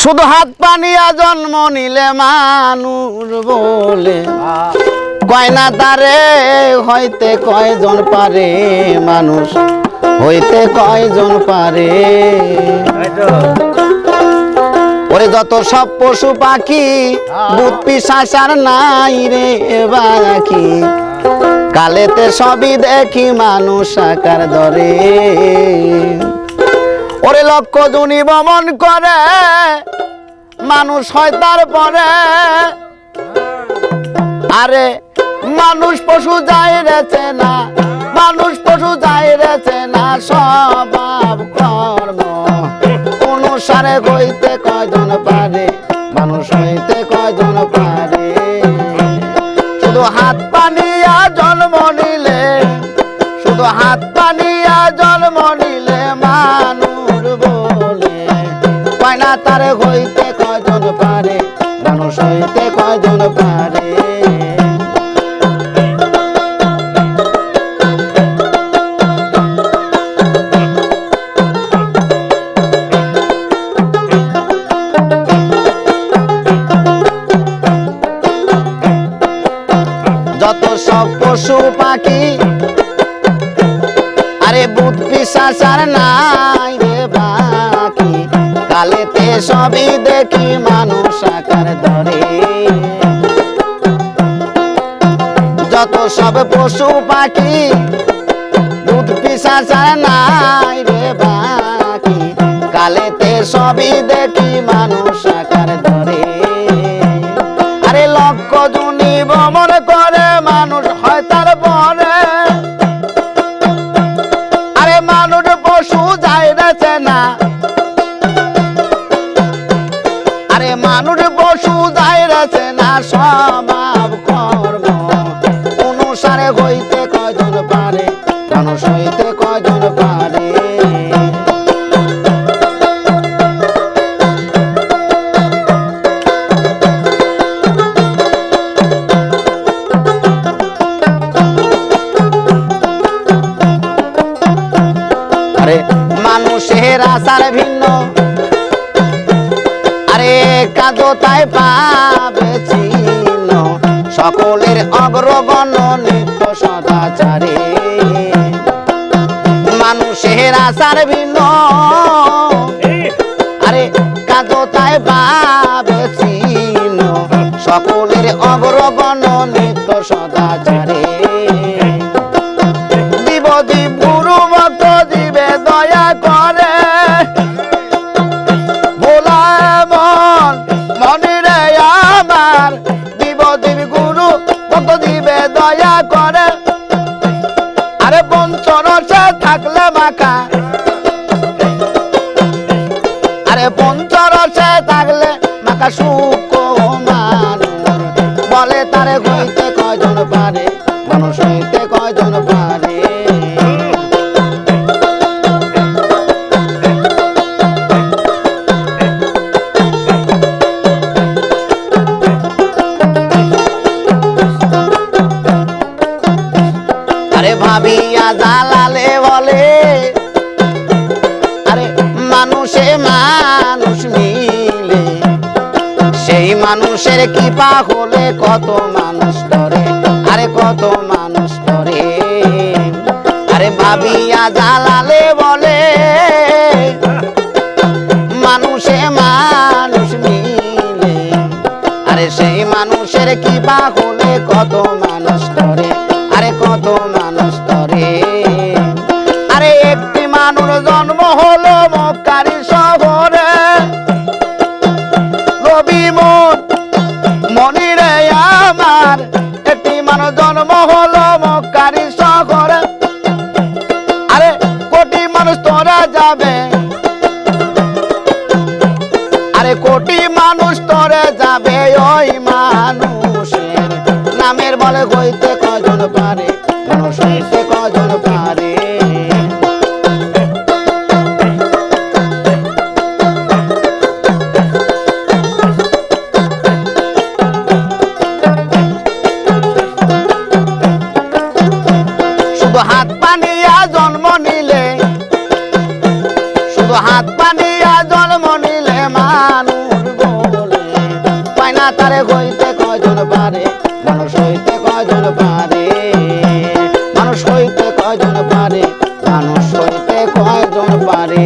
শুধু হাত পানিয়া জন্ম নিলে মানুষ বলে কয় না তারে হইতে কয়জন পারে, মানুষ হইতে কয়জন পারে। ওরে যত সব পশু পাখি ভূত পিশাচ আর নাই রে বাকি, কালেতে সবই দেখি মানুষ আকার ধরে। ওরে লক্ষ জুনি ভ্রমণ করে মানুষ হয় তারপরে, আরে মানুষ পশু যায় রেছে না, মানুষ পশু যায় রেছে না, স্বভাব কর্ম অনুসারে হইতে কয়জন পারে, মানুষ হইতে কয়জন পারে। শুধু হাত পানিয়া জন্ম নিলে, শুধু হাত পানিয়া জন্ম নিলে মানুষ বলে কয় না তারে হইতে কয়জন পারে, মানুষ হইতে কয়জন পারে। যত সব পশু পাখি আরে ভূত পিশাচ আর নাই রে বাকি, কালেতে সবই দেখি মানুষ আকার ধরে। যত সব পশু পাখি ভূত পিশাচ আর নাই রে বাকি, কালেতে সবই দেখি মানুষ আকার ধরে। আরে লক্ষ জুনি ভ্রমণ করে মানুষ হয় তারপরে, আরে মানুষ পশু যায় রেছে না, আরে মানুষ পশু যায় রেছে না, স্বভাব কর্ম অনুসারে হইতে কয়জন পারে, মানুষ হইতে কয়জন পারে। মানুষের আচার ভিন্ন, আরে কাঁদো তাই পাবে চিহ্ন, সকলের অগ্রগণ্য নিত্য সদাচারে। মানুষের আচার ভিন্ন, আরে কাঁদো তাই পাবে চিহ্ন, সকলের অগ্রগণ্য নিত্য সদাচারে। দিবদীপ গুরু ভক্ত দিবে দয়া করে, ভোলা মন মনিরে আমার, দিবদীপ গুরু ভক্ত দিবে দয়া করে। আরে পঞ্চরসে থাকলে মাখা, আরে পঞ্চরসে থাকলে মাখা সুখ মানুষ বলে তারে হইতে কয়জন পারে, মানুষ হইতে কয়জন পারে। আরে ভাবিয়া জালালে বলে, আরে মানুষে মানুষ মিলে, সেই মানুষের কৃপা হলে কত মানুষ ধরে, আরে কত মানুষ ধরে। আরে ভাবিয়া জালালে বলে, মানুষে মানুষ মিলে, আরে সেই মানুষের কৃপা হলে কত মানুষ ধরে, আরে কত মানুষ ধরে। আরে একটি মানুষ জন্ম হলো মক্কারি শহরে, রবি মন মনিরে আমার, একটি মানুষ জন্ম হলো মক্কারি শহরে। আরে কোটি মানুষ তোরা যাবে, আরে কোটি মানুষ তোরে যাবে, ওই মানুষের নামের বলে হইতে কয়জন পারে, মানুষ হইতে কয়জন পারে। শুধু হাত পানিয়া জন্ম নিলে, শুধু হাত পানিয়া জন্ম ভাঙা তারে হইতে কয়জন পারে, মানুষ হইতে কয়জন পারে, মানুষ হইতে কয়জন পারে, মানুষ হইতে কয়জন পারে।